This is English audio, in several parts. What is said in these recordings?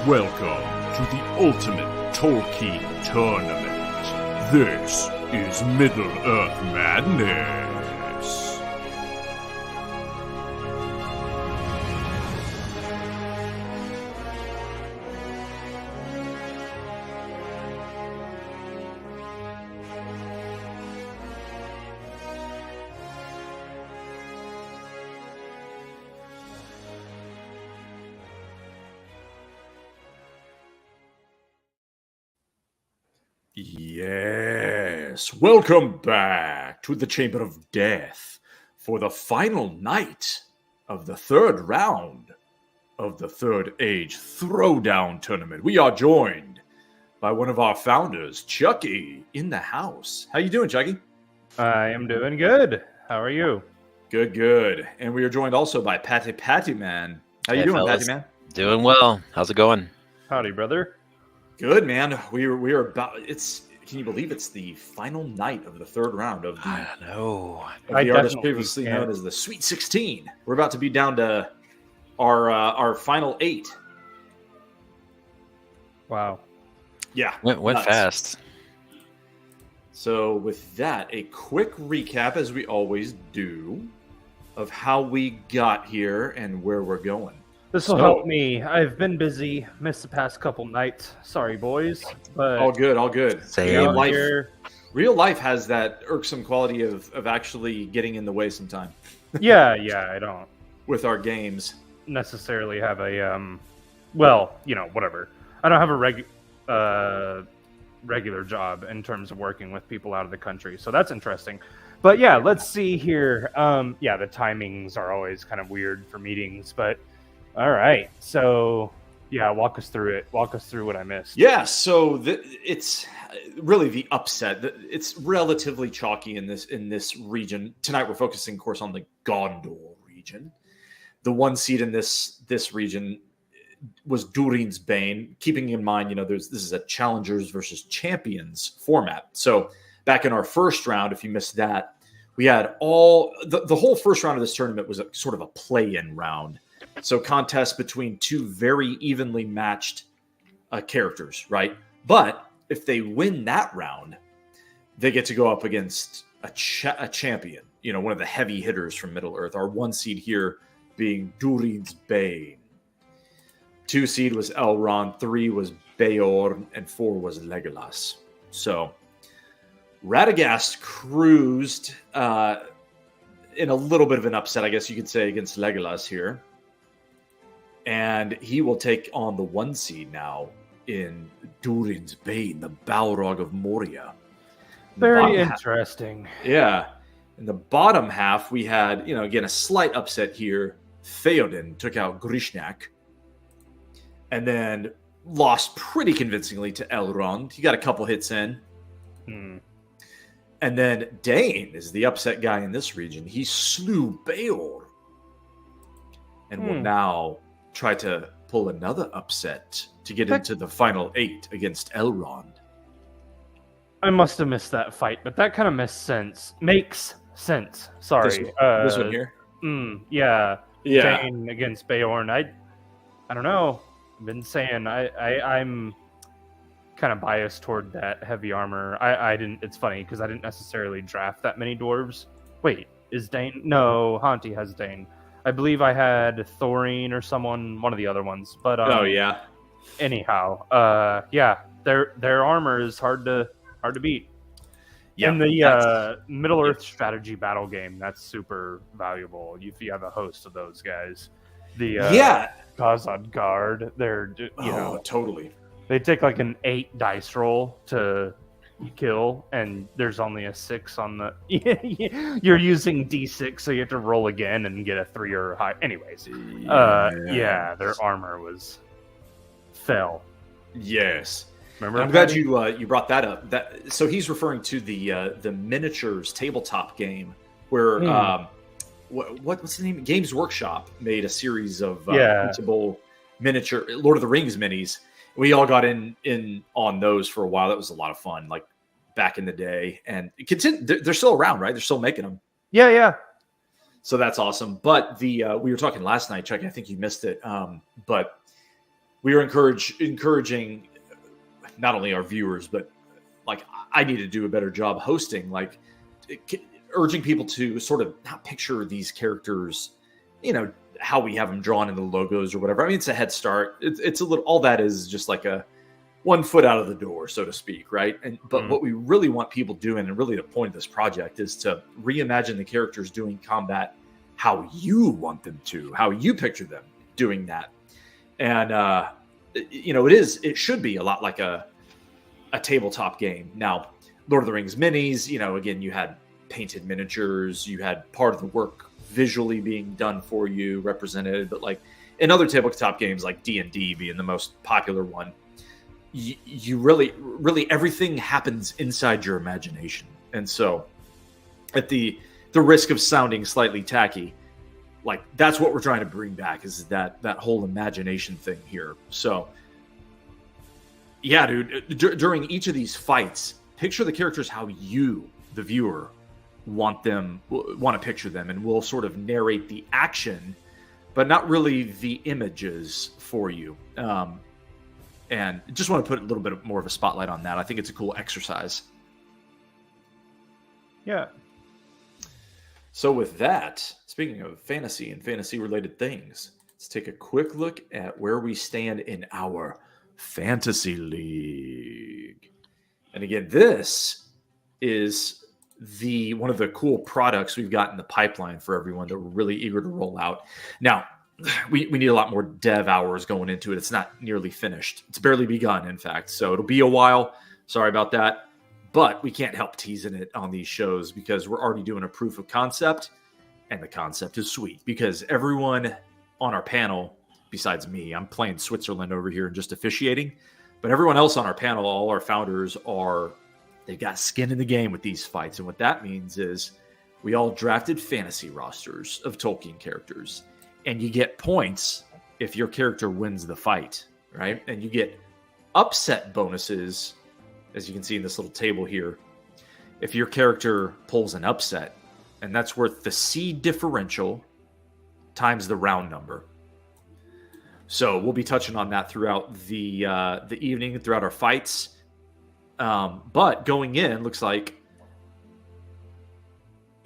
Welcome to the Ultimate Tolkien Tournament. This is Middle-earth Madness. Yes, welcome back to the Chamber of Death for the final night of the third round of the Third Age Throwdown tournament. We are joined by one of our founders, Chucky, in the house. How you doing, Chucky? I am doing good. How are you? Good. And we are joined also by Patty Man. How you doing, fellas. Patty Man? Doing well. How's it going? Howdy, brother. Good, man. We are about. Can you believe it's the final night of the third round of the? I don't know. Of I the artist definitely previously can't. known as the Sweet 16. We're about to be down to our final 8. Wow. Yeah, Went nuts. fast. So with that, a quick recap, as we always do, of how we got here and where we're going. This will So- help me. I've been busy. Missed the past couple nights. Sorry, boys. But All good. Same. Real out life, here- real life has that irksome quality of actually getting in the way sometime yeah, I don't with our games. necessarily have a well, whatever. I don't have a regular job in terms of working with people out of the country, so that's interesting. But yeah, let's see here. Yeah, the timings are always kind of weird for meetings, but all right. So yeah, walk us through it. Walk us through what I missed. Yeah, so it's really the upset. It's relatively chalky in this region. Tonight we're focusing, of course, on the Gondor region. The one seed in this region was Durin's Bane. Keeping in mind, this is a challengers versus champions format. So back in our first round, if you missed that, we had the whole first round of this tournament was sort of a play-in round. So contest between two very evenly matched characters, right? But if they win that round, they get to go up against a champion, one of the heavy hitters from Middle-earth. Our one seed here being Durin's Bane. 2 seed was Elrond, 3 was Beorn, and 4 was Legolas. So Radagast cruised in a little bit of an upset, I guess you could say, against Legolas here. And he will take on the 1 seed now in Durin's Bane, the Balrog of Moria. Very interesting. Yeah. In the bottom half, we had, again, a slight upset here. Theoden took out Grishnak and then lost pretty convincingly to Elrond. He got a couple hits in. And then Dain is the upset guy in this region. He slew Beorn and will now try to pull another upset to get into the final 8 against Elrond. I must have missed that fight, but that kind of makes sense. Sorry. This one here? Yeah. Yeah. Dain against Beorn. I don't know. I've been saying I'm kind of biased toward that heavy armor. I didn't. It's funny because I didn't necessarily draft that many dwarves. Wait, is Dain? No, Hanti has Dain. I believe I had Thorin or one of the other ones. But Oh yeah. Anyhow, yeah, their armor is hard to beat. Yeah. In the Middle-earth strategy battle game, that's super valuable if you have a host of those guys. The Khazad Guard, they're totally. they take like an 8 dice roll to kill, and there's only a 6 on the. You're using D6, so you have to roll again and get a 3 or high. Anyways, yeah, their armor fell. Yes. Remember? I'm glad you brought that up. So he's referring to the miniatures tabletop game where what's the name? Games Workshop made a series of printable miniature Lord of the Rings minis. We all got in on those for a while. That was a lot of fun, like back in the day. And they're still around, right? They're still making them. Yeah. So that's awesome. But we were talking last night, Chuck. I think you missed it. But we are encouraging not only our viewers, but like I need to do a better job hosting, like urging people to sort of not picture these characters, how we have them drawn in the logos or whatever. I mean, it's a head start. It's a little, all that is just like a 1 foot out of the door, so to speak, right? But what we really want people doing, and really the point of this project, is to reimagine the characters doing combat how you want them to, how you picture them doing that. And it should be a lot like a tabletop game. Now, Lord of the Rings minis, again, you had painted miniatures, you had part of the work visually being done for you, represented, but like in other tabletop games like D&D being the most popular one, you really everything happens inside your imagination. And so at the risk of sounding slightly tacky, like that's what we're trying to bring back, is that whole imagination thing here. So yeah, dude, during each of these fights, picture the characters how you, the viewer, want to picture them, and we'll sort of narrate the action, but not really the images for you. And just want to put a little bit more of a spotlight on that. I think it's a cool exercise. Yeah. So with that, speaking of fantasy and fantasy-related things, let's take a quick look at where we stand in our Fantasy League. And again, this is one of the cool products we've got in the pipeline for everyone that we're really eager to roll out. Now, we need a lot more dev hours going into it. It's not nearly finished. It's barely begun, in fact. So it'll be a while. Sorry about that. But we can't help teasing it on these shows because we're already doing a proof of concept. And the concept is sweet because everyone on our panel, besides me, I'm playing Switzerland over here and just officiating. But everyone else on our panel, all our founders, they've got skin in the game with these fights. And what that means is we all drafted fantasy rosters of Tolkien characters. And you get points if your character wins the fight, right? And you get upset bonuses, as you can see in this little table here, if your character pulls an upset. And that's worth the seed differential times the round number. So we'll be touching on that throughout the evening, throughout our fights. But going in, looks like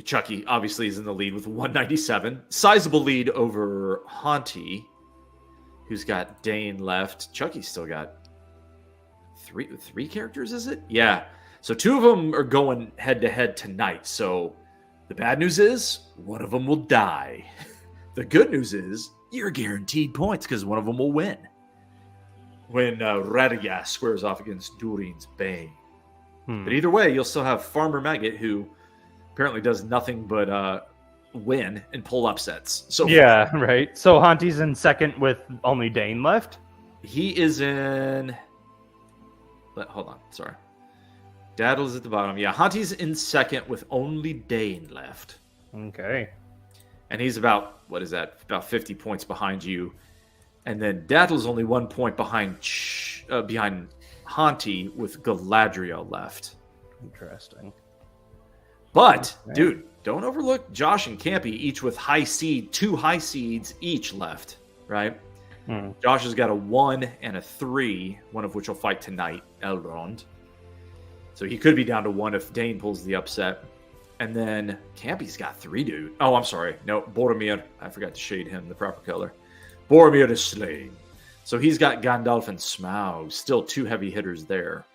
Chucky obviously is in the lead with 197. Sizable lead over Haunty, who's got Dain left. Chucky's still got three characters, is it? Yeah. So two of them are going head-to-head tonight. So the bad news is one of them will die. The good news is you're guaranteed points because one of them will win when Radagast squares off against Durin's Bane. But either way, you'll still have Farmer Maggot, who apparently does nothing but win and pull upsets. So yeah, right. So Haunty's in second with only Dain left? He is in... Hold on, sorry. Daddle's at the bottom. Yeah, Haunty's in second with only Dain left. Okay. And he's about, what is that? About 50 points behind you. And then Daddle's only 1 point behind Haunty with Galadriel left. Interesting. But, dude, don't overlook Josh and Campy, each with two high seeds each left, right? Josh has got a 1 and a 3, one of which will fight tonight, Elrond. So he could be down to 1 if Dain pulls the upset. And then Campy's got 3, dude. Oh, I'm sorry. No, Boromir. I forgot to shade him the proper color. Boromir is slain. So he's got Gandalf and Smaug. Still 2 heavy hitters there.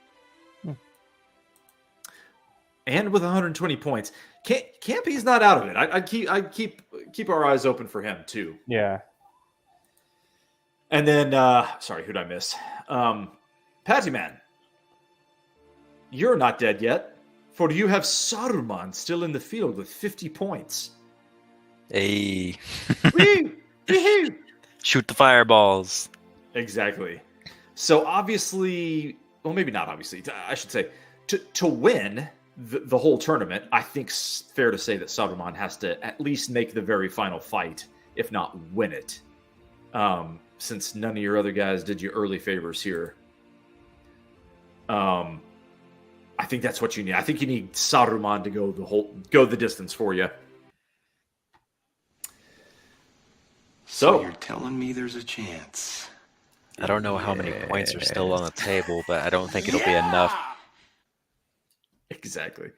And with 120 points. Campy's not out of it. I keep our eyes open for him, too. Yeah. And then, sorry, who'd I miss? Patty Man. You're not dead yet, for you have Saruman still in the field with 50 points. Hey. Woo! Woohoo! Shoot the fireballs. Exactly. So obviously, well, maybe not obviously, I should say, to win the whole tournament, I think it's fair to say that Saruman has to at least make the very final fight, if not win it. Since none of your other guys did you early favors here. I think that's what you need. I think you need Saruman to go the distance for you. So you're telling me there's a chance? I don't know how many points are still on the table, but I don't think it'll be enough. Exactly.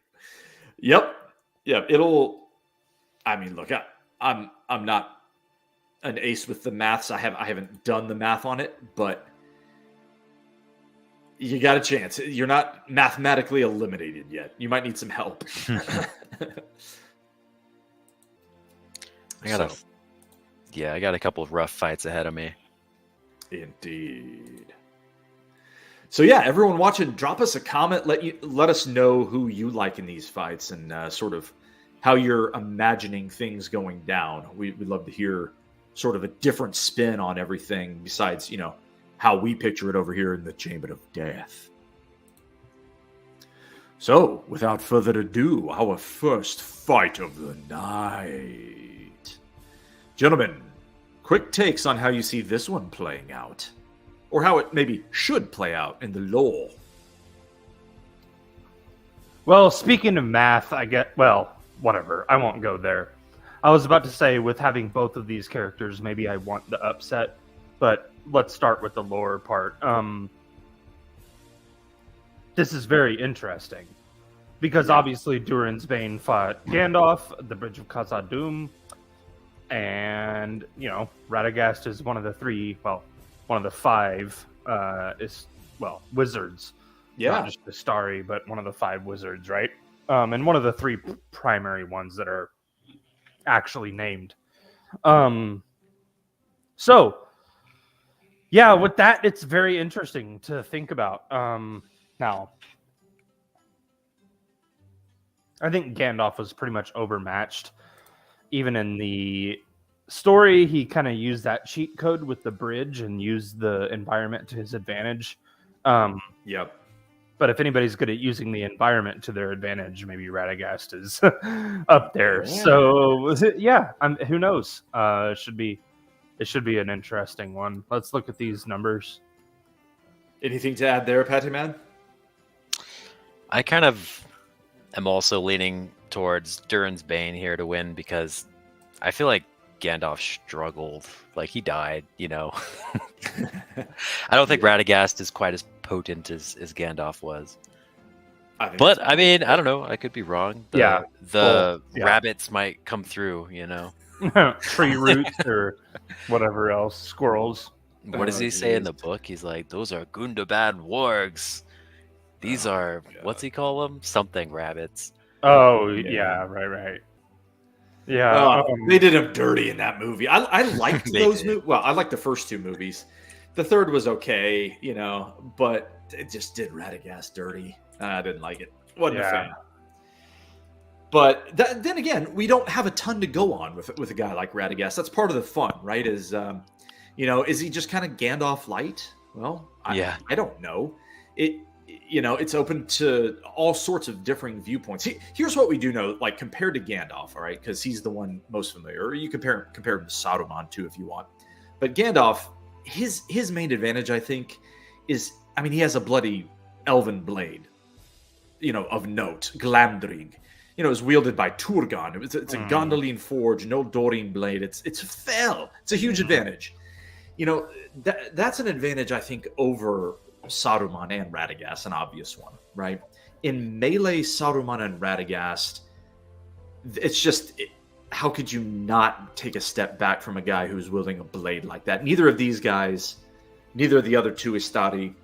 Yep. It'll. I mean, look, I'm not an ace with the maths. I haven't done the math on it, but you got a chance. You're not mathematically eliminated yet. You might need some help. I got a couple of rough fights ahead of me. Indeed. So yeah, everyone watching, drop us a comment. Let us know who you like in these fights and sort of how you're imagining things going down. We'd love to hear sort of a different spin on everything besides, how we picture it over here in the Chamber of Death. So, without further ado, our first fight of the night. Gentlemen, quick takes on how you see this one playing out, or how it maybe should play out in the lore. Well, speaking of math, whatever. I won't go there. I was about to say, with having both of these characters, maybe I want the upset, but let's start with the lore part. This is very interesting, because obviously Durin's Bane fought Gandalf at the Bridge of Khazad-dûm, and, Radagast is one of the five, wizards. Yeah. Not just the Starry, but one of the 5 wizards, right? And one of the 3 primary ones that are actually named. So, yeah, with that, it's very interesting to think about. Now, I think Gandalf was pretty much overmatched. Even in the story, he kind of used that cheat code with the bridge and used the environment to his advantage. Yep. But if anybody's good at using the environment to their advantage, maybe Radagast is up there. Yeah. So, yeah, who knows? It should be an interesting one. Let's look at these numbers. Anything to add there, Patty Man? I kind of am also leaning towards Durin's Bane here to win because I feel like Gandalf struggled. Like, he died, I don't think Radagast is quite as potent as Gandalf was. But, I mean, I don't know. I could be wrong. The rabbits might come through, Tree roots or whatever else. Squirrels. What does he say in the book? He's like, those are Gundabad wargs. These are, what's he call them? Something rabbits. Oh, yeah, right. Yeah. They did him dirty in that movie. I liked those movies. Well, I liked the first 2 movies. The third was okay, but it just did Radagast dirty. I didn't like it. Wasn't a fan. But then again, we don't have a ton to go on with a guy like Radagast. That's part of the fun, right? Is he just kind of Gandalf light? Well, I don't know. It's open to all sorts of differing viewpoints. Here's what we do know, like compared to Gandalf, all right, because he's the one most familiar. Or you compare him to Saruman too, if you want. But Gandalf, his main advantage, I think, is he has a bloody elven blade, of note, Glamdring. Is wielded by Turgon. It's a Gondolin forge, no Dorin blade. It's fell. It's a huge advantage. That's an advantage, I think, over Saruman and Radagast, an obvious one, right? In melee, Saruman and Radagast, it's just, how could you not take a step back from a guy who's wielding a blade like that? Neither of these guys, neither of the other 2 Istari,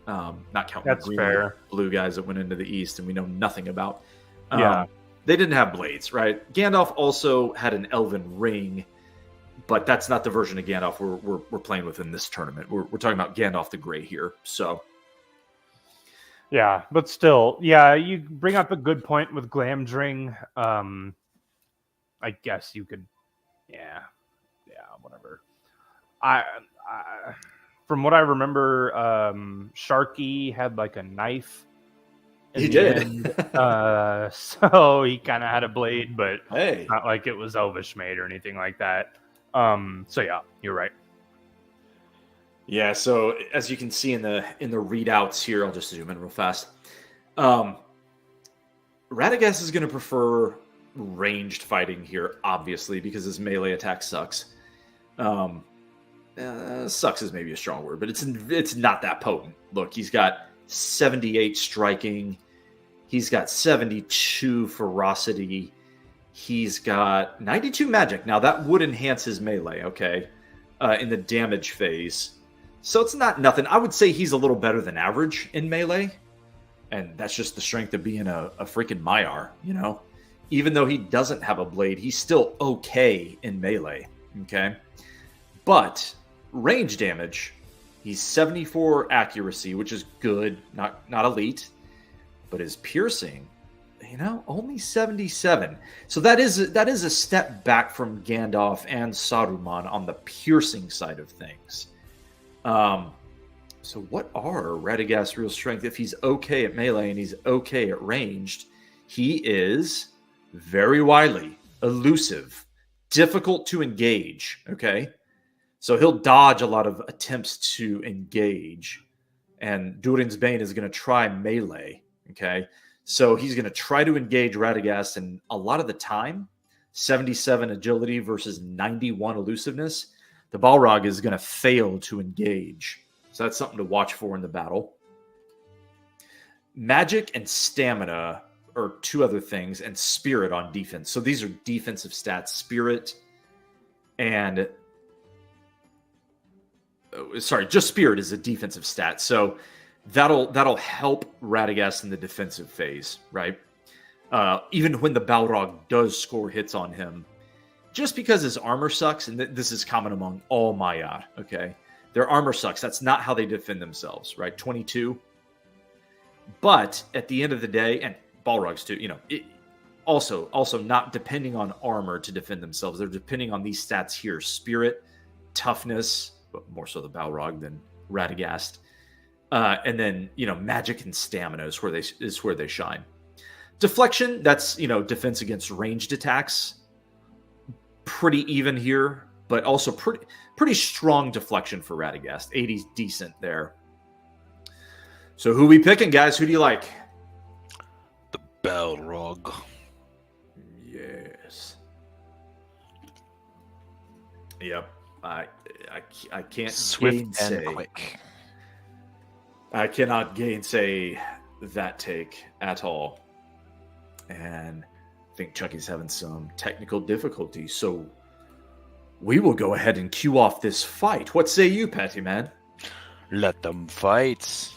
not counting the green and blue guys that went into the east and we know nothing about. They didn't have blades, right? Gandalf also had an elven ring, but that's not the version of Gandalf we're playing with in this tournament. We're talking about Gandalf the Grey here. So, yeah, but still, you bring up a good point with Glamdring. I guess you could, whatever. I from what I remember, Sharky had like a knife. He did. So he kind of had a blade, but hey, not like it was elvish made or anything like that. So yeah, you're right. Yeah, so as you can see in the readouts here, I'll just zoom in real fast. Radagast is going to prefer ranged fighting here, obviously, because his melee attack sucks. sucks is maybe a strong word, but it's not that potent. Look, he's got 78 striking. He's got 72 ferocity. He's got 92 magic. Now, that would enhance his melee, okay, in the damage phase. So it's not nothing. I would say he's a little better than average in melee. And that's just the strength of being a freaking Maiar, you know? Even though he doesn't have a blade, he's still okay in melee, okay? But range damage, he's 74 accuracy, which is good, not elite. But his piercing, you know, only 77. So that is a step back from Gandalf and Saruman on the piercing side of things. So what are Radagast's real strength? If he's okay at melee and he's okay at ranged, he is very wily, elusive, difficult to engage, okay? So he'll dodge a lot of attempts to engage. And Durin's Bane is going to try melee, okay? So he's going to try to engage Radagast, and a lot of the time, 77 agility versus 91 elusiveness, the Balrog is going to fail to engage. So that's something to watch for in the battle. Magic and stamina are two other things, and spirit on defense. So these are defensive stats. Spirit and... just spirit is a defensive stat. So that'll help Radagast in the defensive phase, right? Even when the Balrog does score hits on him, just because his armor sucks, and this is common among all Maiar, okay? Their armor sucks. That's not how they defend themselves, right? 22. But at the end of the day, and Balrogs too, you know, also not depending on armor to defend themselves. They're depending on these stats here: spirit, toughness, but more so the Balrog than Radagast, and then, you know, magic and stamina is where they shine. Deflection, that's, you know, defense against ranged attacks. Pretty even here, but also pretty strong deflection for Radagast. 80's decent there. So who we picking, guys? Who do you like? The Balrog. Yes. Yep. I can't Swift gainsay. and quick. I cannot gainsay that take at all. And I think Chucky's having some technical difficulty, so we will go ahead and cue off this fight. What say you, Patty Man? Let them fight.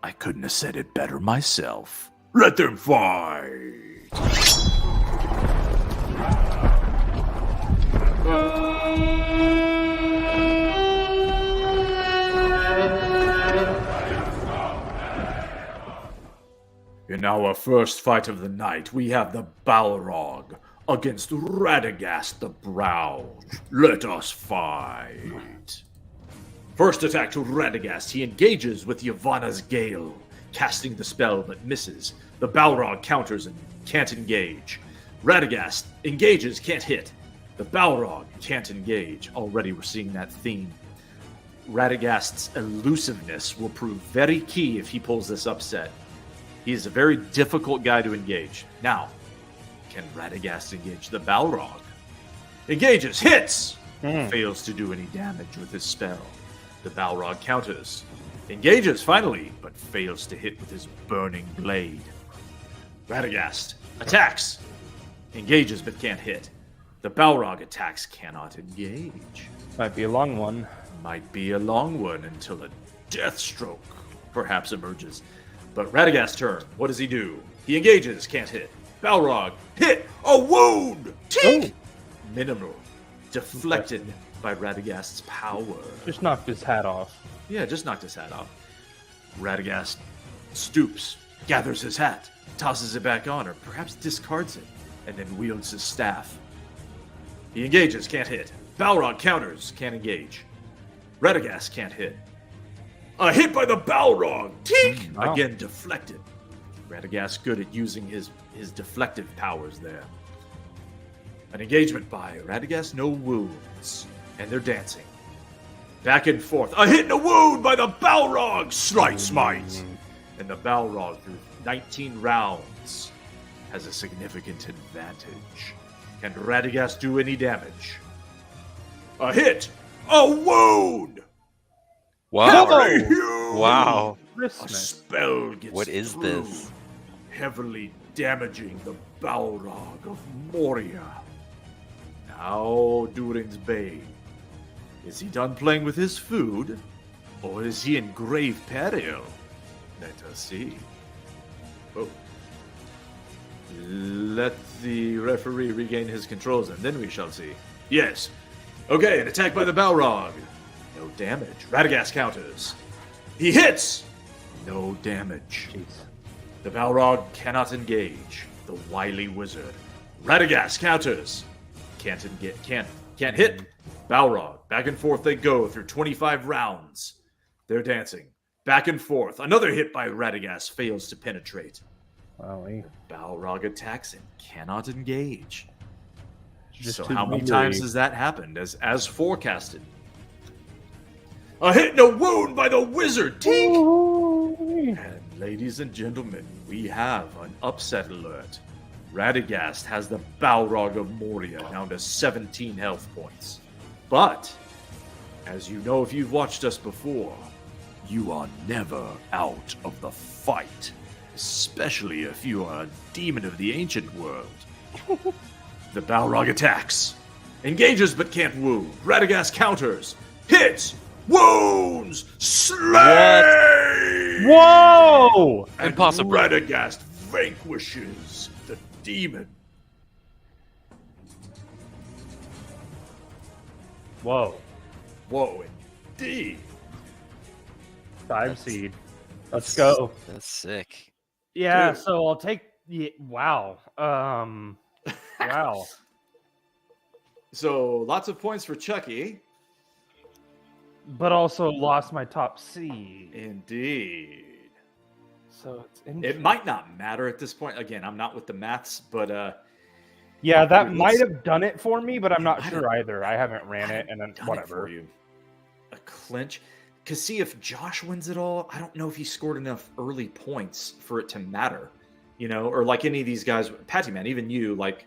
I couldn't have said it better myself. Let them fight! In our first fight of the night, we have the Balrog against Radagast the Brown. Let us fight. First attack to Radagast. He engages with Yavanna's Gale, casting the spell but misses. The Balrog counters and can't engage. Radagast engages, can't hit. The Balrog can't engage. Already we're seeing that theme. Radagast's elusiveness will prove very key if he pulls this upset. He is a very difficult guy to engage. Now, can Radagast engage the Balrog? Engages, hits! Fails to do any damage with his spell. The Balrog counters. Engages, finally, but fails to hit with his burning blade. Radagast attacks. Engages, but can't hit. The Balrog attacks, cannot engage. Might be a long one. Might be a long one until a death stroke perhaps emerges. But Radagast's turn. What does he do? He engages, can't hit. Balrog, hit! A wound! Tink! Minimal. Deflected by Radagast's power. Just knocked his hat off. Yeah, just knocked his hat off. Radagast stoops, gathers his hat, tosses it back on, or perhaps discards it, and then wields his staff. He engages, can't hit. Balrog counters, can't engage. Radagast can't hit. A hit by the Balrog! Tink! Wow. Again, deflected. Radagast good at using his deflective powers there. An engagement by Radagast, no wounds. And they're dancing. Back and forth. A hit and a wound by the Balrog! Slight smite! And the Balrog, through 19 rounds, has a significant advantage. Can Radagast do any damage? A hit! A wound! Wow. Heavily hewn! Wow. A Christmas. spell gets What is through, this? heavily damaging the Balrog of Moria. Now Durin's Bane. Is he done playing with his food? Or is he in grave peril? Let us see. Oh. Let the referee regain his controls and then we shall see. Yes. Okay, an attack by the Balrog. No damage. Radagast counters. He hits! No damage. Jeez. The Balrog cannot engage. The wily wizard. Radagast counters. Can't hit. Balrog. Back and forth they go through 25 rounds. They're dancing. Back and forth. Another hit by Radagast fails to penetrate. Wow, Balrog attacks and cannot engage. just So too how many hungry. times has that happened as forecasted? A hit and a wound by the wizard. Tink! Ooh. And ladies and gentlemen, we have an upset alert. Radagast has the Balrog of Moria down to 17 health points. But, as you know if you've watched us before, you are never out of the fight. Especially if you are a demon of the ancient world. The Balrog attacks. Engages but can't wound. Radagast counters. Hits. Wounds. Slay! Whoa! And Impossible. Radagast vanquishes the demon. Whoa. Whoa, indeed. 5 seed. Let's go. That's sick. Yeah, Dude. so I'll take. Yeah, wow. Wow. So, lots of points for Chucky. But also lost my top seed. Indeed. So it's It interesting. might not matter at this point. Again, I'm not with the maths, but Yeah, that Dude, might let's- have done it for me, but I'm not might sure either. I haven't ran it, and then done it whatever. for you. A clinch. Because see, if Josh wins it all, I don't know if he scored enough early points for it to matter. You know, or like any of these guys, Patty Man, even you, like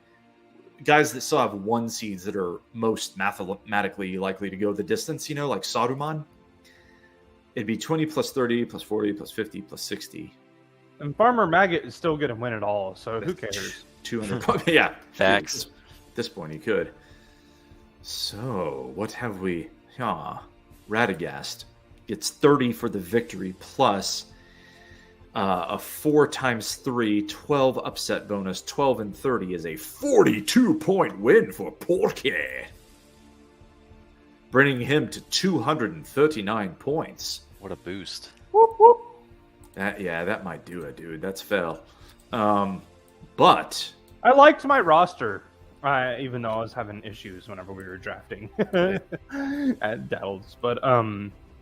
guys that still have 1 seeds that are most mathematically likely to go the distance, you know, like Saruman. It'd be 20 plus 30 plus 40 plus 50 plus 60. And Farmer Maggot is still going to win it all, so who cares? 200 points. Yeah. Facts. At this point, he could. So, what have we? Radagast gets 30 for the victory, plus a 4 times 3, 12 upset bonus. 12 and 30 is a 42-point win for Porky, bringing him to 239 points. What a boost. Whoop, whoop. That might do it, dude. That's fell. But I liked my roster, even though I was having issues whenever we were drafting at Dells. But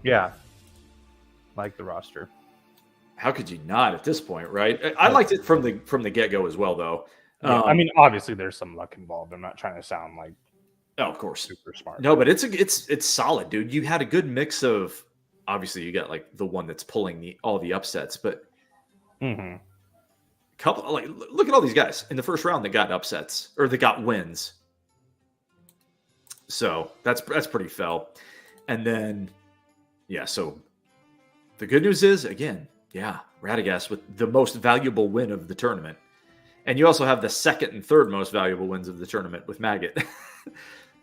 yeah, like the roster. how could you not at this point, right? I liked it from the get-go as well, though. Yeah, I mean, obviously there's some luck involved. I'm not trying to sound like Oh, of course. super smart. No, but it's solid, dude. You had a good mix of, obviously you got like the one that's pulling all the upsets, but Mm-hmm. couple like look at all these guys in the first round that got upsets or that got wins. So that's pretty fell. And then so the good news is again, Radagast with the most valuable win of the tournament. And you also have the second and third most valuable wins of the tournament with Maggot.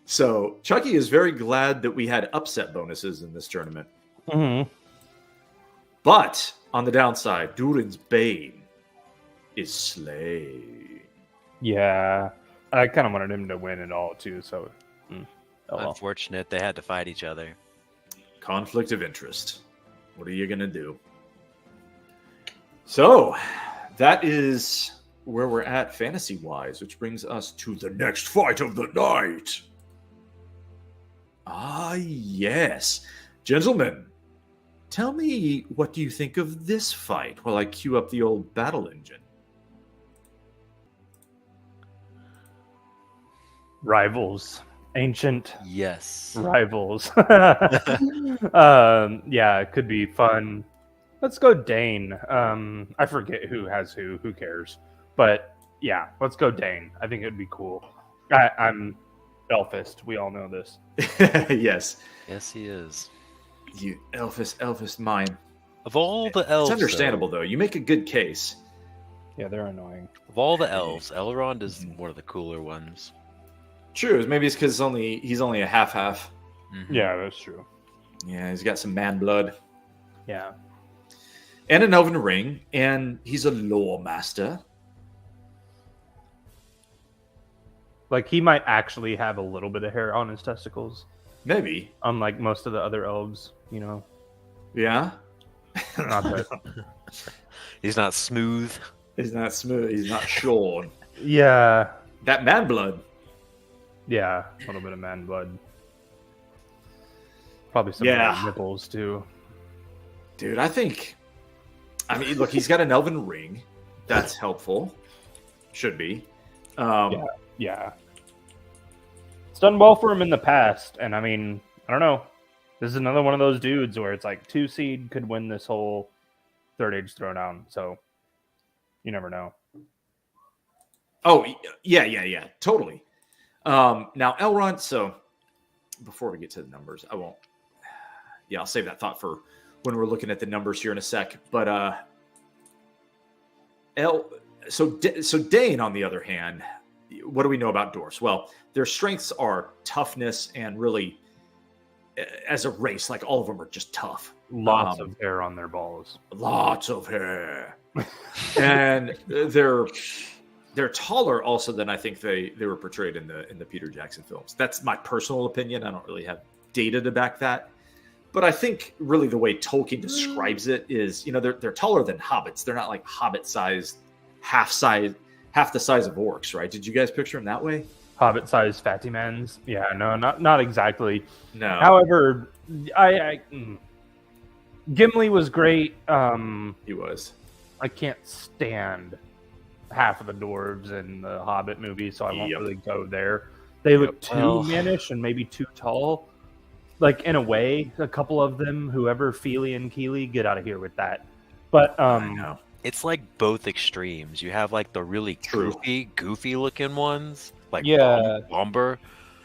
So Chucky is very glad that we had upset bonuses in this tournament. Mm-hmm. But on the downside, Durin's Bane is slain. Yeah, I kind of wanted him to win it all too. So, oh well. Unfortunate they had to fight each other. Conflict of interest. What are you going to do? So, that is where we're at fantasy-wise, which brings us to the next fight of the night. Ah, yes. Gentlemen, tell me what you think of this fight while I cue up the old battle engine. Rivals, ancient Yes. rivals. Yeah, it could be fun. Let's go Dain. I forget who has who. Who cares? But yeah, let's go Dain. I think it'd be cool. I'm Elfist. We all know this. Yes. Yes, he is. You Elfist mime. Of all the elves, It's understandable, though. You make a good case. Yeah, they're annoying. Of all the elves, Elrond is one of the cooler ones. True. Maybe it's because he's only a half. Mhm. Yeah, that's true. Yeah, he's got some man blood. Yeah. And an elven ring, and he's a lore master. Like, he might actually have a little bit of hair on his testicles, Maybe. unlike most of the other elves, you know. Yeah? Not that. He's not smooth. He's not smooth. He's not shorn. Yeah. That man blood. Yeah, a little bit of man blood. Probably some nipples, too. Dude, I mean, look, he's got an elven ring. That's helpful. Should be. Yeah. It's done well for him in the past, and I mean, I don't know. This is another one of those dudes where it's like 2 seed could win this whole Third Age Throwdown, so you never know. Oh, yeah. Totally. Now, Elrond, so before we get to the numbers, I'll save that thought for when we're looking at the numbers here in a sec. But so Dain, on the other hand, what do we know about dwarves? Well, their strengths are toughness and really, as a race, like all of them are just tough. Lots of hair on their balls. Lots of hair. And they're taller also than I think they were portrayed in the Peter Jackson films. That's my personal opinion. I don't really have data to back that. But I think really the way Tolkien describes it is, they're taller than hobbits. They're not like hobbit-sized, half the size of orcs, right? Did you guys picture them that way? Hobbit-sized fatty mans? Yeah, no, not exactly. No. However, Gimli was great. He was. I can't stand half of the dwarves in the Hobbit movie, so I won't really go there. They look too mannish and maybe too tall. Like, in a way, a couple of them, whoever, Feely and Keely, get out of here with that. But I know. It's like both extremes. You have like the really goofy looking ones, like Bomber.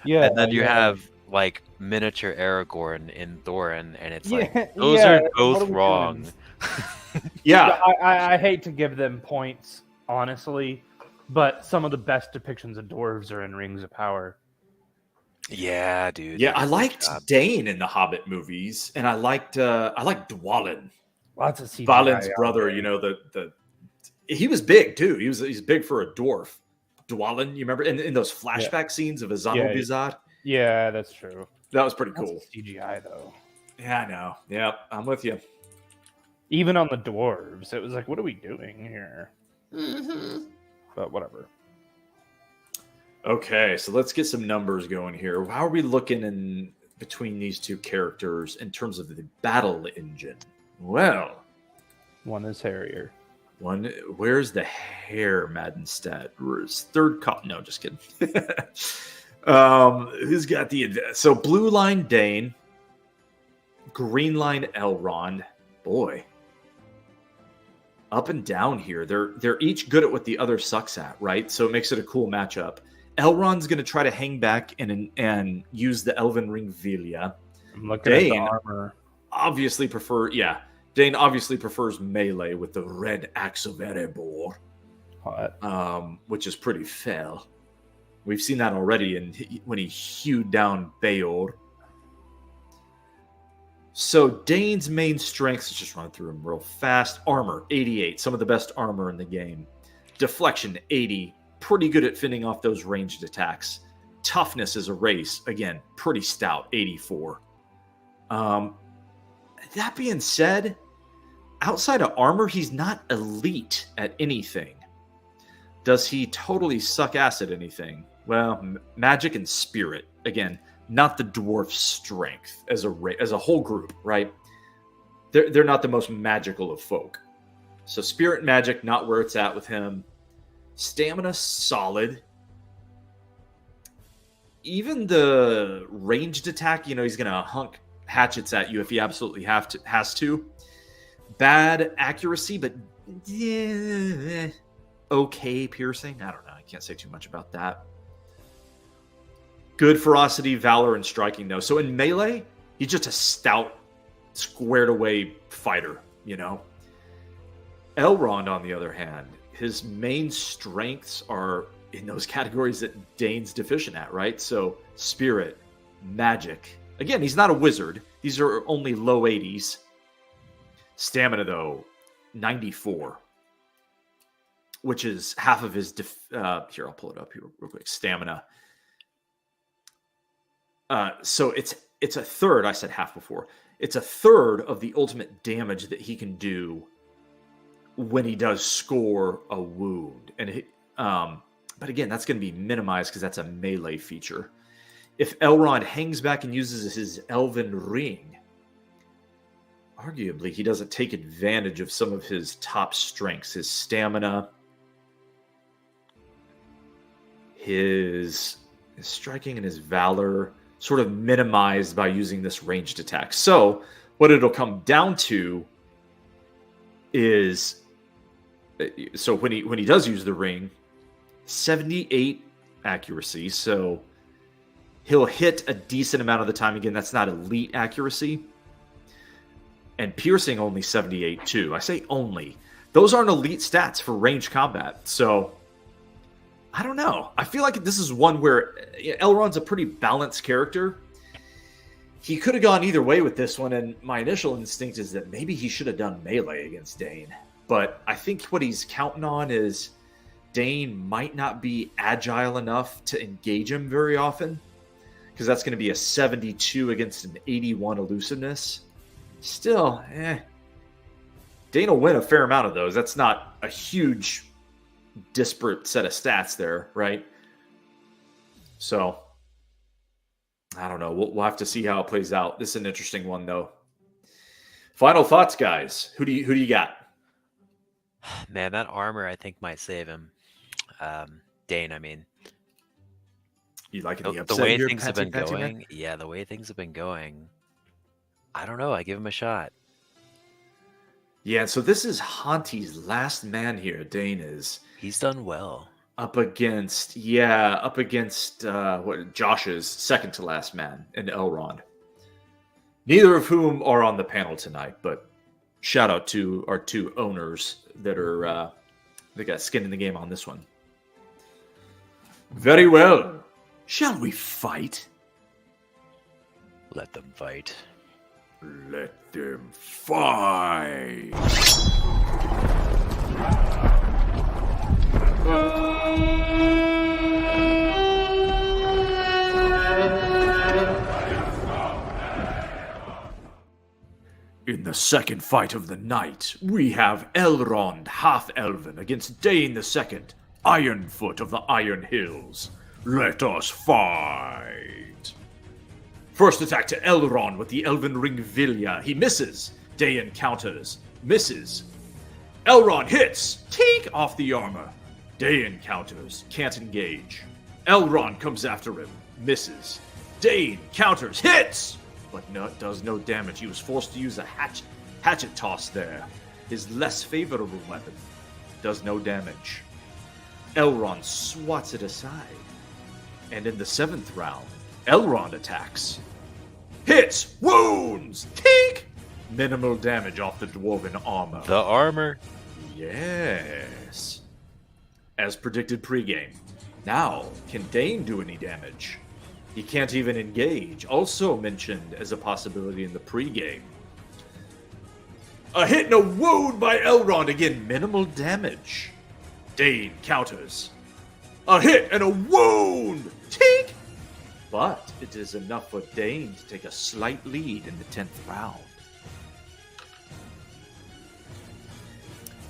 Yeah. And then you have like miniature Aragorn in Thorin, and it's like those are both wrong. Yeah. I hate to give them points, honestly, but some of the best depictions of dwarves are in Rings of Power. Yeah, dude. Yeah, I liked Dain in the Hobbit movies, and I liked Dwalin. Lots of CGI. Valin's brother, he was big too. He's big for a dwarf. Dwalin, you remember in those flashback scenes of Azano Bizarre? Yeah, that's true. That was pretty cool. CGI though. Yeah, I know. Yeah, I'm with you. Even on the dwarves, it was like, what are we doing here? Mm-hmm. But whatever. Okay, so let's get some numbers going here. How are we looking in between these two characters in terms of the battle engine? Well, one is hairier. Where's the hair, Maddenstead? Where's third cop? No, just kidding. Who's got so blue line Dain, green line Elrond. Boy, up and down here. They're each good at what the other sucks at, right? So it makes it a cool matchup. Elrond's going to try to hang back and use the Elven Ring Vilya. I'm looking at the armor. Dain obviously prefers melee with the red axe of Erebor, which is pretty fell. We've seen that already when he hewed down Beor. So Dane's main strengths, let's just run through them real fast. Armor, 88, some of the best armor in the game. Deflection, 80, pretty good at fending off those ranged attacks. Toughness as a race, again, pretty stout, 84. That being said, outside of armor, he's not elite at anything. Does he totally suck ass at anything? Well, magic and spirit, again, not the dwarf strength as a whole group, right? They're not the most magical of folk. So spirit and magic, not where it's at with him. Stamina, solid. Even the ranged attack, he's going to hunk hatchets at you if he absolutely has to. Bad accuracy, but okay piercing. I don't know. I can't say too much about that. Good ferocity, valor, and striking, though. So in melee, he's just a stout, squared-away fighter, you know? Elrond, on the other hand, his main strengths are in those categories that Dain's deficient at, right? So spirit, magic. Again, he's not a wizard. These are only low 80s. Stamina, though, 94. Which is half of his... here, I'll pull it up here real quick. Stamina. So it's a third. I said half before. It's a third of the ultimate damage that he can do when he does score a wound. And but again, that's going to be minimized because that's a melee feature. If Elrond hangs back and uses his Elven Ring, arguably he doesn't take advantage of some of his top strengths, his stamina, his striking, and his valor, sort of minimized by using this ranged attack. So what it'll come down to is, so when he does use the ring, 78 accuracy. So he'll hit a decent amount of the time. Again, that's not elite accuracy. And piercing only 78 too. I say only. Those aren't elite stats for ranged combat. So I don't know. I feel like this is one where Elrond's a pretty balanced character. He could have gone either way with this one, and my initial instinct is that maybe he should have done melee against Dain. But I think what he's counting on is Dain might not be agile enough to engage him very often, because that's going to be a 72 against an 81 elusiveness. Still, Dain will win a fair amount of those. That's not a huge disparate set of stats there, right? So I don't know. We'll have to see how it plays out. This is an interesting one, though. Final thoughts, guys. Who do you got? Man, that armor I think might save him. Dain, I mean. You like the way things have been going? Yeah, the way things have been going. I don't know. I give him a shot. Yeah, so this is Hanti's last man here. Dain is. He's done well. Up against Josh's second to last man and Elrond. Neither of whom are on the panel tonight, but shout out to our two owners that are they got skin in the game on this one. Very well. Shall we fight? Let them fight. Let them fight. In the second fight of the night, we have Elrond, half-elven, against Dain the Second, Ironfoot of the Iron Hills. Let us fight! First attack to Elrond with the Elven Ring Vilya. He misses. Dain counters. Misses. Elrond hits. Take off the armor. Dain counters. Can't engage. Elrond comes after him. Misses. Dain counters. Hits! But does no damage. He was forced to use a hatchet toss there. His less favorable weapon. Does no damage. Elrond swats it aside. And in the 7th round, Elrond attacks. Hits! Wounds! Take! Minimal damage off the dwarven armor. The armor? Yes. As predicted pregame. Now, can Dain do any damage? He can't even engage. Also mentioned as a possibility in the pregame. A hit and a wound by Elrond. Again, minimal damage. Dain counters. A hit and a wound! Tink! But it is enough for Dain to take a slight lead in the 10th round.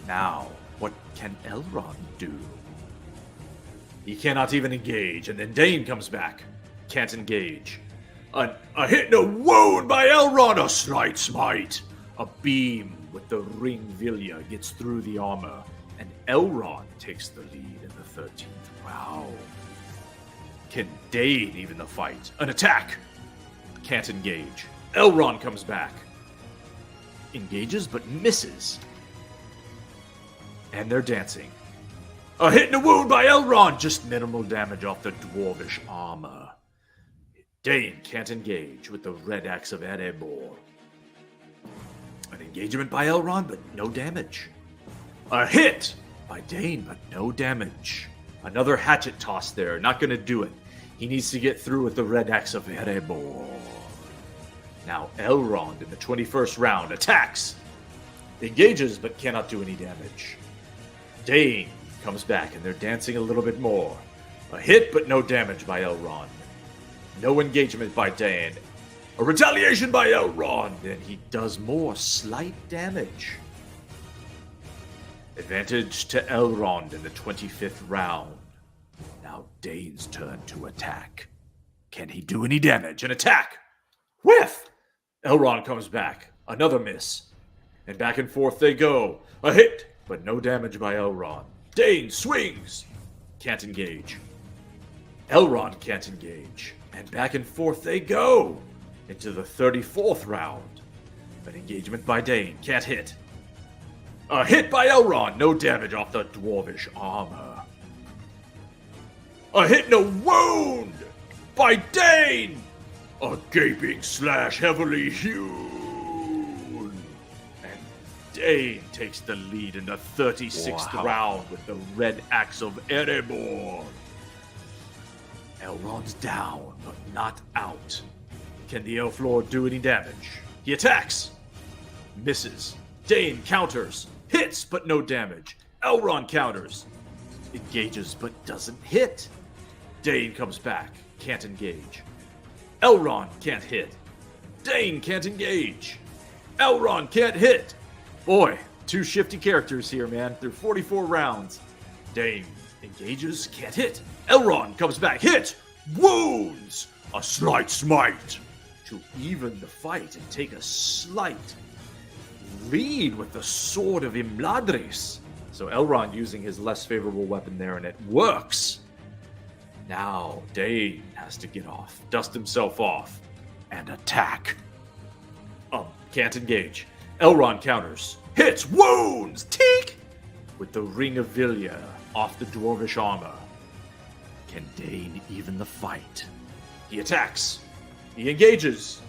Now, what can Elrond do? He cannot even engage, and then Dain comes back. Can't engage. A hit and a wound by Elrond, a slight smite. A beam with the ring Vilya gets through the armor, and Elrond takes the lead in the 13th round. Can Dain even the fight? An attack. Can't engage. Elrond comes back. Engages but misses. And they're dancing. A hit and a wound by Elrond. Just minimal damage off the dwarvish armor. Dain can't engage with the red axe of Erebor. An engagement by Elrond, but no damage. A hit by Dain, but no damage. Another hatchet toss there, not going to do it. He needs to get through with the red axe of Erebor. Now Elrond in the 21st round attacks. Engages, but cannot do any damage. Dain comes back, and they're dancing a little bit more. A hit, but no damage by Elrond. No engagement by Dain. A retaliation by Elrond, and he does more slight damage. Advantage to Elrond in the 25th round. Now Dain's turn to attack. Can he do any damage? An attack! Whiff! Elrond comes back. Another miss. And back and forth they go. A hit, but no damage by Elrond. Dain swings. Can't engage. Elrond can't engage. And back and forth they go. Into the 34th round. An engagement by Dain. Can't hit. A hit by Elrond. No damage off the dwarvish armor. A hit and a wound by Dain. A gaping slash heavily hewn. And Dain takes the lead in the 36th round with the red axe of Erebor. Elrond's down, but not out. Can the Elf Lord do any damage? He attacks. Misses. Dain counters. Hits, but no damage. Elrond counters. Engages, but doesn't hit. Dain comes back. Can't engage. Elrond can't hit. Dain can't engage. Elrond can't hit. Boy, two shifty characters here, man. Through 44 rounds. Dain engages, can't hit. Elrond comes back, hit, wounds, a slight smite to even the fight and take a slight lead with the sword of Imladris. So Elrond using his less favorable weapon there, and it works. Now Dain has to get off, dust himself off, and attack. Can't engage. Elrond counters, hits, wounds, teek, with the Ring of Vilya off the dwarvish armor. Can Dain even the fight? He attacks. He engages.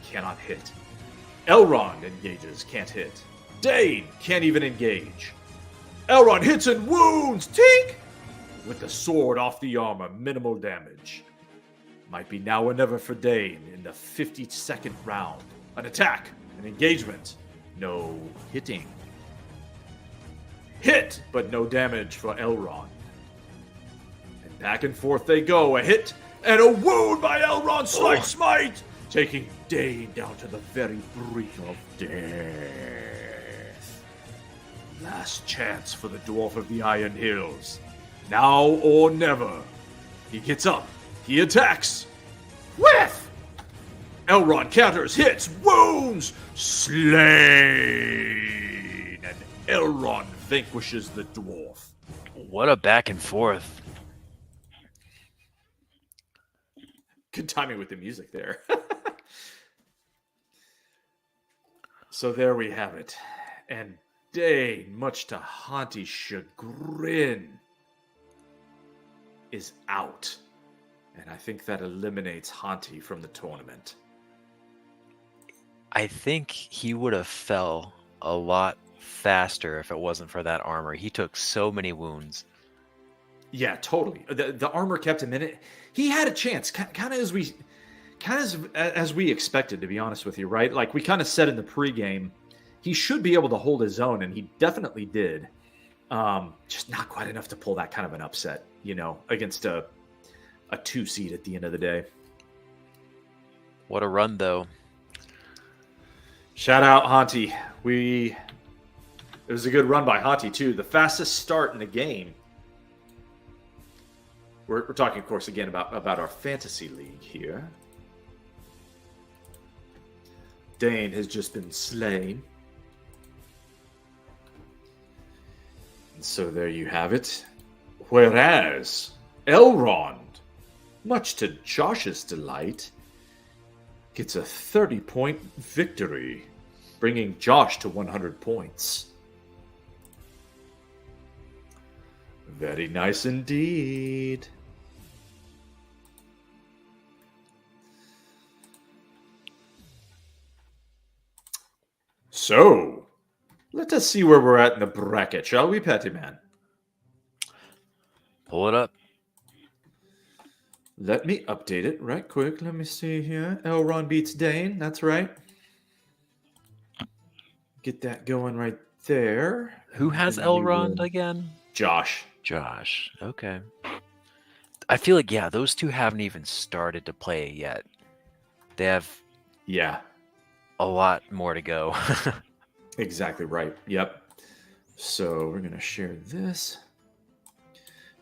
Cannot hit. Elrond engages. Can't hit. Dain can't even engage. Elrond hits and wounds. Tink! With the sword off the armor. Minimal damage. Might be now or never for Dain in the 52nd round. An attack. An engagement. No hitting. Hit, but no damage for Elrond. And back and forth they go. A hit and a wound by Elrond. Slight smite. Taking Dain down to the very brink of death. Last chance for the Dwarf of the Iron Hills. Now or never. He gets up. He attacks. Whiff! Elrond counters, hits, wounds, slain. And Elrond vanquishes the dwarf. What a back and forth. Good timing with the music there. So there we have it. And Dain, much to Hanti's chagrin, is out. And I think that eliminates Hanti from the tournament. I think he would have fell a lot faster if it wasn't for that armor. He took so many wounds. Yeah, totally. The armor kept him in it. He had a chance, kind of as we expected, to be honest with you, right? Like we kind of said in the pregame, he should be able to hold his own, and he definitely did. Just not quite enough to pull that kind of an upset, against a 2 seed at the end of the day. What a run, though. Shout out Hanti. It was a good run by Hanti too. The fastest start in the game. We're talking, of course, again about our fantasy league here. Dain has just been slain. And so there you have it. Whereas Elrond, much to Josh's delight, gets a 30-point victory, bringing Josh to 100 points. Very nice indeed. So, let us see where we're at in the bracket, shall we, Patty Man? Pull it up. Let me update it right quick. Let me see here. Elrond beats Dain. That's right. Get that going right there. Who has And we Elrond will- again? Josh. Josh. Okay. I feel like, yeah, those two haven't even started to play yet. They have Yeah, a lot more to go. exactly right. Yep. So we're going to share this.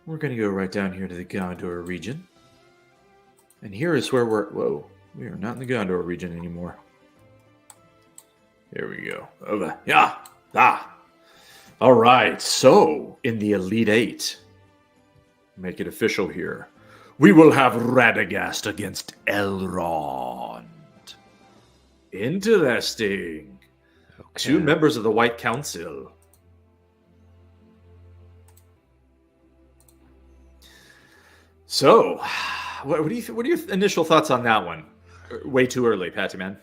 We're going to go right down here to the Gondor region. And here is where whoa, we are not in the Gondor region anymore. Here we go. Over. Yeah. Ah. All right. So, in the Elite Eight, make it official here. We will have Radagast against Elrond. Interesting. Okay. 2 members of the White Council. So, what are your initial thoughts on that one? Way too early, Patty Man.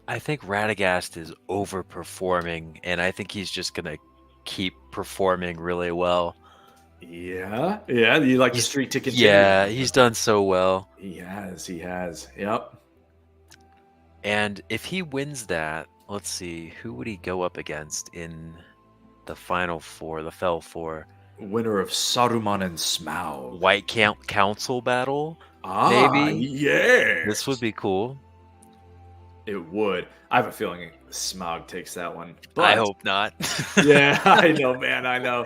I think Radagast is overperforming, and I think he's just gonna keep performing really well. Yeah. You like the streak to continue? Yeah, he's done so well. He has. Yep. And if he wins that, let's see, who would he go up against in the final four, the Fell Four? Winner of Saruman and Smaug. White Council battle? Maybe. Yeah. This would be cool. It would. I have a feeling Smaug takes that one. But, I hope not. Yeah, I know, man. I know.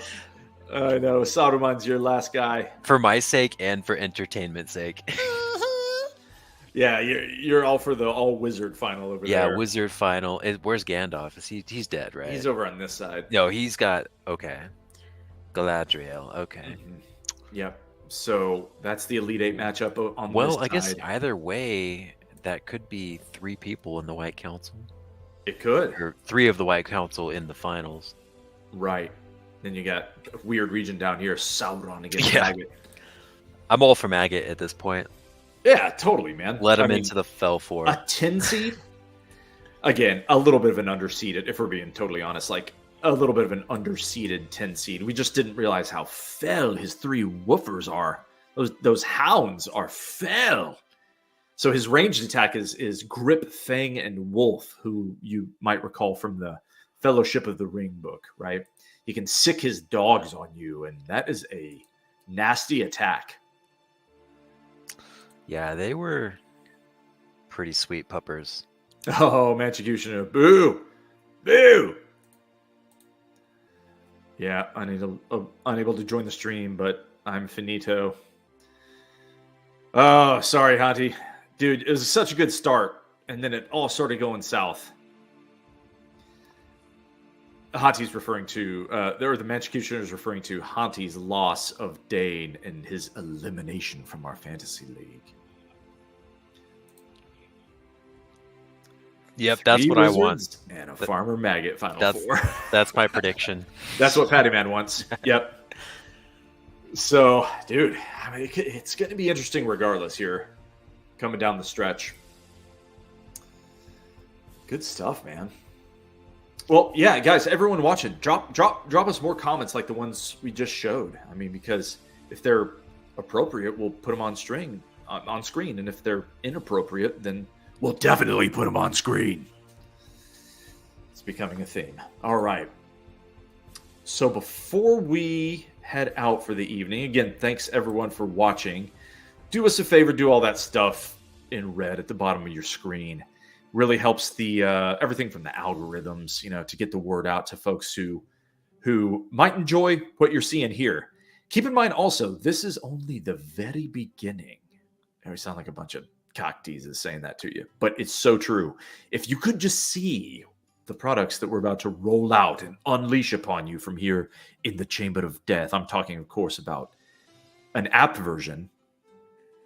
Saruman's your last guy. For my sake and for entertainment's sake. Yeah, you're all for the all wizard final over there. Yeah, wizard final. Where's Gandalf? He's dead, right? He's over on this side. No, he's got Galadriel. Okay. Mm-hmm. Yep. So that's the Elite Eight matchup on this Well, I side. guess either way, that could be 3 people in the White Council. It could. Or 3 of the White Council in the finals. Right. Then you got a weird region down here, Sauron against Yeah. Maggot. I'm all for Maggot at this point. Yeah, totally, man. Let him into the Fell Four. A 10 seed? Again, a little bit of an underseeded, if we're being totally honest. Like, a little bit of an underseeded 10 seed. We just didn't realize how fell his 3 woofers are. Those hounds are fell. So his ranged attack is Grip, Fang, and Wolf, who you might recall from the Fellowship of the Ring book, right? He can sick his dogs on you, and that is a nasty attack. Yeah, they were pretty sweet puppers. Oh, Manticutioner. Boo! Boo! Yeah, unable to join the stream, but I'm finito. Oh, sorry, Hanti. Dude, it was such a good start, and then it all started going south. Hanti's referring to, the Manticutioner is referring to Hanti's loss of Dain and his elimination from our fantasy league. Yep, that's what I want. And a Farmer Maggot Final That's Four. that's my prediction. That's what Patty Man wants. Yep. So, dude, I mean, it's going to be interesting regardless here, coming down the stretch. Good stuff, man. Well, yeah, guys, everyone watching, drop us more comments like the ones we just showed. I mean, because if they're appropriate, we'll put them on screen, and if they're inappropriate, then we'll definitely put them on screen. It's becoming a theme. All right. So before we head out for the evening, again, thanks everyone for watching. Do us a favor, do all that stuff in red at the bottom of your screen. Really helps the everything from the algorithms, to get the word out to folks who might enjoy what you're seeing here. Keep in mind also, this is only the very beginning. I sound like a bunch of cock teases saying that to you, but it's so true. If you could just see the products that we're about to roll out and unleash upon you from here in the Chamber of Death. I'm talking, of course, about an app version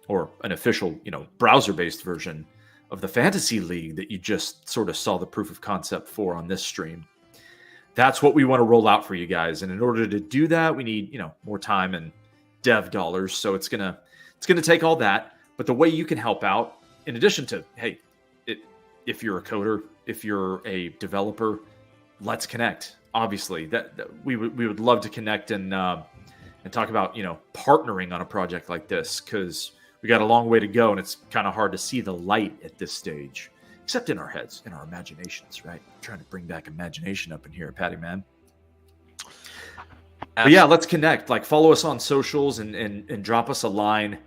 or an official, browser-based version of the Fantasy League that you just sort of saw the proof of concept for on this stream. That's what we want to roll out for you guys. And in order to do that, we need, more time and dev dollars. So it's gonna take all that. But the way you can help out, in addition to, hey, if you're a coder, if you're a developer, let's connect. Obviously, that we would love to connect and talk about partnering on a project like this, because we got a long way to go and it's kind of hard to see the light at this stage, except in our heads, in our imaginations, right? I'm trying to bring back imagination up in here, Patty man. But yeah, let's connect. Like, follow us on socials and drop us a line.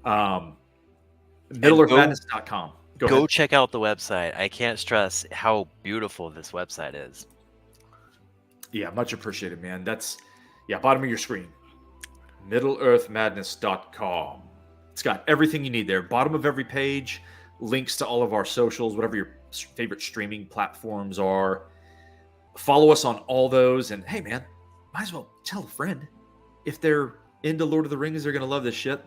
MiddleEarthMadness.com. Go ahead. check out the website. I can't stress how beautiful this website is. Yeah, much appreciated, man. That's bottom of your screen. MiddleEarthMadness.com. It's got everything you need there. Bottom of every page, links to all of our socials, whatever your favorite streaming platforms are. Follow us on all those. And hey, man, might as well tell a friend. If they're into Lord of the Rings, they're going to love this shit.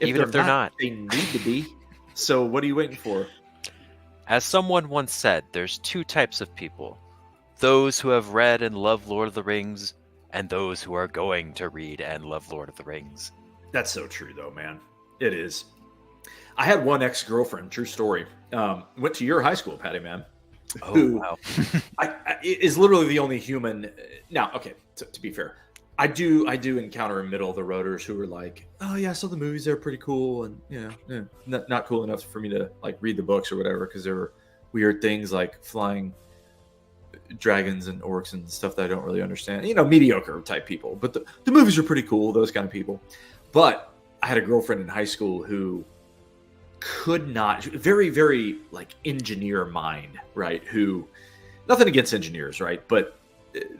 Even if they're not. They need to be. So what are you waiting for? As someone once said, there's two types of people. Those who have read and love Lord of the Rings, and those who are going to read and love Lord of the Rings. That's so true, though, man. It is. I had one ex-girlfriend, true story, went to your high school, Patty, man. Oh, who wow. is literally the only human. Now, okay, to be fair, I do encounter middle of the roaders who are like, oh yeah, so the movies are pretty cool, and not cool enough for me to like read the books or whatever, because there were weird things like flying dragons and orcs and stuff that I don't really understand. Mediocre type people. But the movies are pretty cool, those kind of people. But I had a girlfriend in high school who could not, very, very like engineer mind, right? Who, nothing against engineers, right? But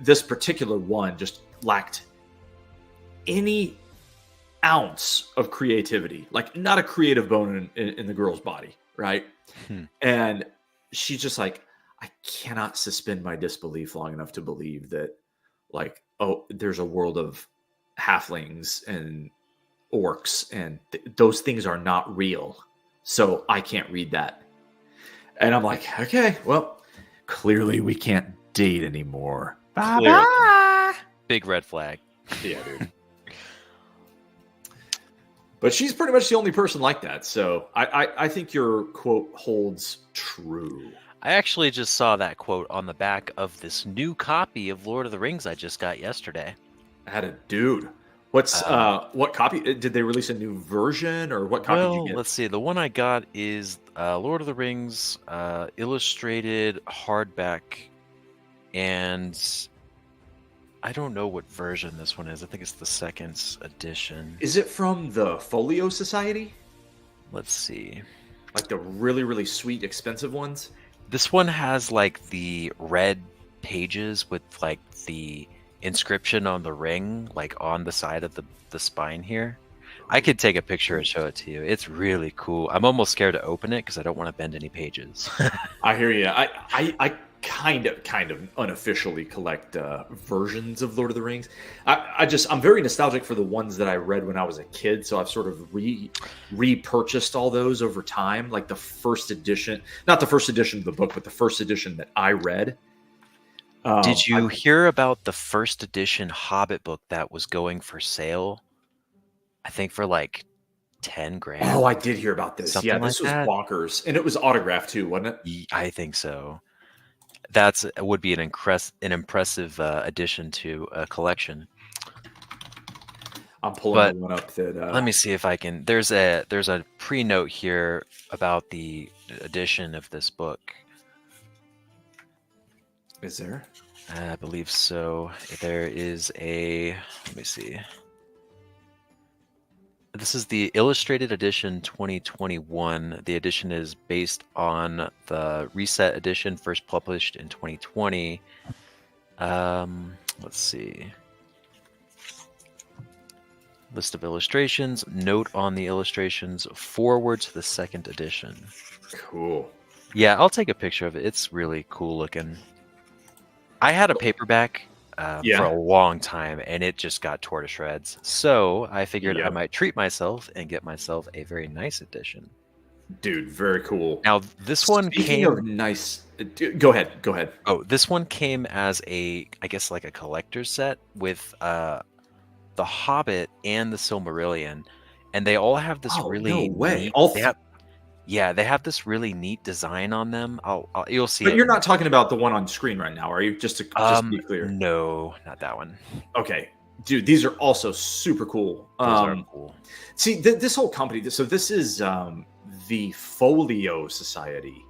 this particular one just lacked any ounce of creativity, like not a creative bone in the girl's body, right? And she's just like, I cannot suspend my disbelief long enough to believe that, like, oh, there's a world of halflings and orcs, and those things are not real. So I can't read that. And I'm like, okay, well, clearly we can't date anymore. Bye-bye. Big red flag. Yeah, dude. But she's pretty much the only person like that. So I think your quote holds true. I actually just saw that quote on the back of this new copy of Lord of the Rings I just got yesterday. I had a dude. What's what copy? Did they release a new version, or what copy did you get? Let's see. The one I got is Lord of the Rings illustrated hardback, and I don't know what version this one is. I think it's the second edition. Is it from the Folio Society? Let's see. Like the really, really sweet, expensive ones? This one has like the red pages with like the inscription on the ring, like on the side of the spine here. I could take a picture and show it to you. It's really cool. I'm almost scared to open it because I don't want to bend any pages. I hear you. I kind of unofficially collect versions of Lord of the Rings. I'm very nostalgic for the ones that I read when I was a kid, so I've sort of repurchased all those over time, like the first edition, not the first edition of the book, but the first edition that I read. Did you hear about the first edition Hobbit book that was going for sale? I think for like 10 grand. Oh, I did hear about this. Something Yeah, this was like that. bonkers, and it was autographed too, wasn't it? I think so. Would be an impressive addition to a collection. I'm pulling one up that. Let me see if I can. There's a pre-note here about the edition of this book. Is there? I believe so. There is a. Let me see. This is the illustrated edition 2021. The edition is based on the reset edition, first published in 2020. Let's see. List of illustrations. Note on the illustrations. Forward to the second edition. Cool. Yeah, I'll take a picture of it. It's really cool looking. I had a paperback for a long time, and it just got tore to shreds. So I figured I might treat myself and get myself a very nice edition. Dude, very cool. Now, this one Speaking of nice... Go ahead. Oh, this one came as I guess like a collector's set with The Hobbit and the Silmarillion. And they all have this really... No way. Neat, Yeah, they have this really neat design on them. You'll see But it. you're not talking about the one on screen right now, are you? Just to be clear. No, not that one. Okay, dude, these are also super cool. Those are cool. See, this whole company. So this is the Folio Society,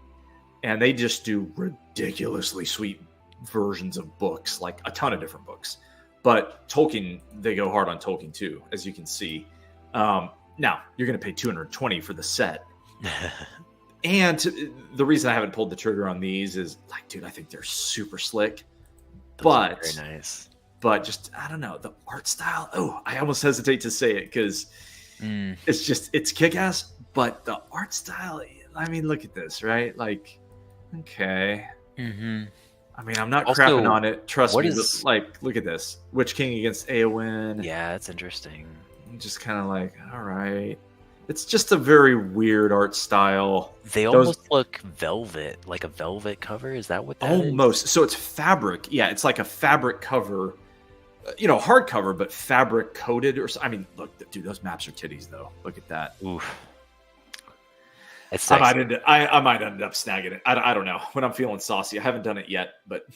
and they just do ridiculously sweet versions of books, like a ton of different books. But Tolkien, they go hard on Tolkien too, as you can see. Now you're going to pay $220 for the set. And the reason I haven't pulled the trigger on these is like, dude, I think they're super slick. Those are very nice. But just, I don't know, the art style. Oh, I almost hesitate to say it because it's kick-ass. But the art style, I mean, look at this, right? Like, okay. Mm-hmm. I mean, I'm not Also, crapping on it. Trust me. is- Like, look at this. Witch King against Eowyn. Yeah, it's interesting. I'm just kind of like, all right. It's just a very weird art style. They almost look velvet, like a velvet cover. Is that what that is? Almost. So it's fabric. Yeah, it's like a fabric cover. Hardcover, but fabric coated. I mean, look, dude, those maps are titties, though. Look at that. Oof. It's I sexy. might end up snagging it. I don't know. When I'm feeling saucy, I haven't done it yet, but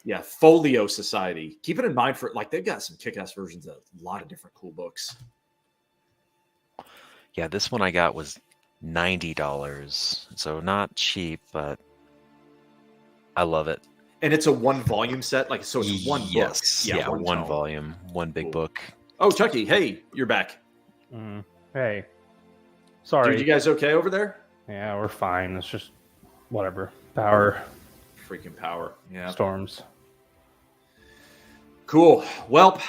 yeah, Folio Society. Keep it in mind for they've got some kick-ass versions of a lot of different cool books. Yeah, this one I got was $90, so not cheap, but I love it. And it's a one volume set, so it's one book. Yeah, one tome. volume, one big book. Oh, Chucky, hey, you're back. Hey, sorry. Dude, you guys okay over there? Yeah, we're fine. It's just whatever. Power. Freaking power. Yeah. Storms. Cool. Well,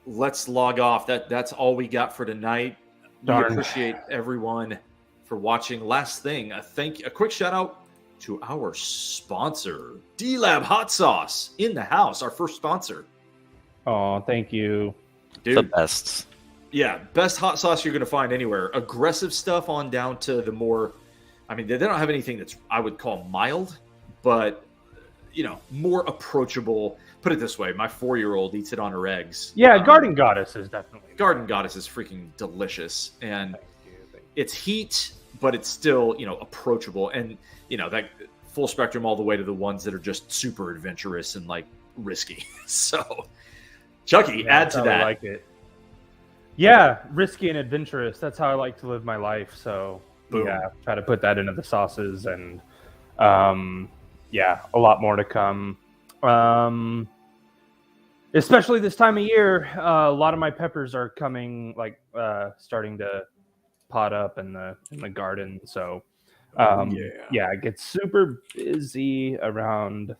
let's log off. That's all we got for tonight. Darn. We appreciate everyone for watching. Last thing, a quick shout out to our sponsor, D-Lab Hot Sauce in the house, our first sponsor. Oh, thank you. Dude, The best. yeah, best hot sauce you're going to find anywhere. Aggressive stuff on down to the more, I mean, they don't have anything that's I would call mild, but, more approachable. Put it this way, my 4-year-old eats it on her eggs. Yeah, Garden Goddess is definitely. Garden Goddess is freaking delicious, and Thank you. it's heat, but it's still approachable, and that full spectrum all the way to the ones that are just super adventurous and risky. So, Chucky, Yeah, add that's to how I that. like it. Yeah, risky and adventurous. That's how I like to live my life. So, Boom. yeah, try to put that into the sauces, and yeah, a lot more to come. Especially this time of year, a lot of my peppers are coming, starting to pot up in the garden. So, yeah, it gets super busy around,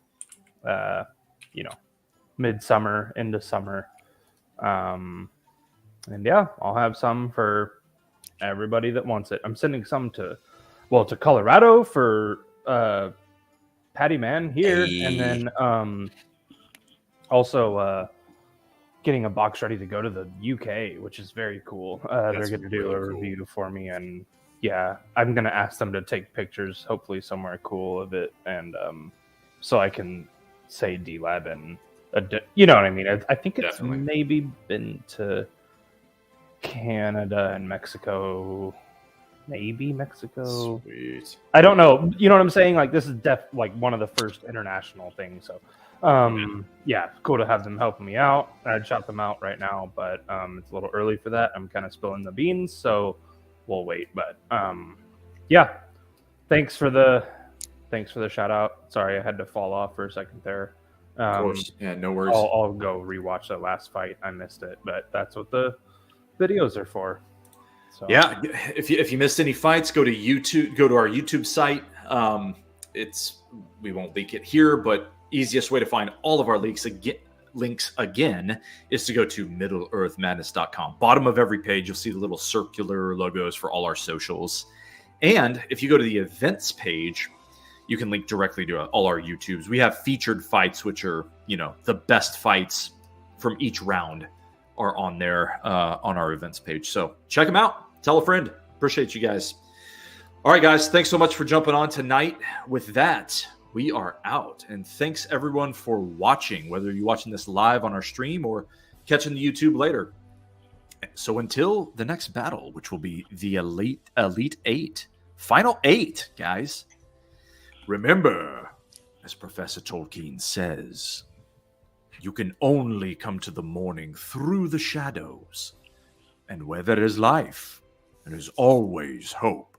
midsummer into summer. And yeah, I'll have some for everybody that wants it. I'm sending some to Colorado for Patty Man here, Hey. and then also getting a box ready to go to the UK, which is very cool. They're That's going to do really a cool. review for me, and yeah, I'm going to ask them to take pictures, hopefully somewhere cool of it, and so I can say D-Lab and you know what I mean. I think it's Definitely. maybe been to Canada and Mexico, maybe Mexico. Sweet. I don't know. You know what I'm saying? This is one of the first international things. So, yeah, cool to have them helping me out. I'd shout them out right now, but it's a little early for that. I'm kind of spilling the beans, so we'll wait. But yeah, thanks for the shout out. Sorry, I had to fall off for a second there. Of course. Yeah, no worries. I'll go rewatch the last fight. I missed it, but that's what the videos are for. So. Yeah, if you missed any fights, go to YouTube. Go to our YouTube site. We won't link it here, but easiest way to find all of our links again is to go to MiddleEarthMadness.com. Bottom of every page, you'll see the little circular logos for all our socials. And if you go to the events page, you can link directly to all our YouTubes. We have featured fights, which are the best fights from each round are on there on our events page. So check them out. Tell a friend. Appreciate you guys. All right, guys. Thanks so much for jumping on tonight. With that, we are out. And thanks everyone for watching, whether you're watching this live on our stream or catching the YouTube later. So until the next battle, which will be the Elite 8 Final 8, guys. Remember, as Professor Tolkien says, you can only come to the morning through the shadows. And where there is life, there is always hope.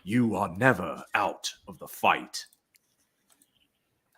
You are never out of the fight.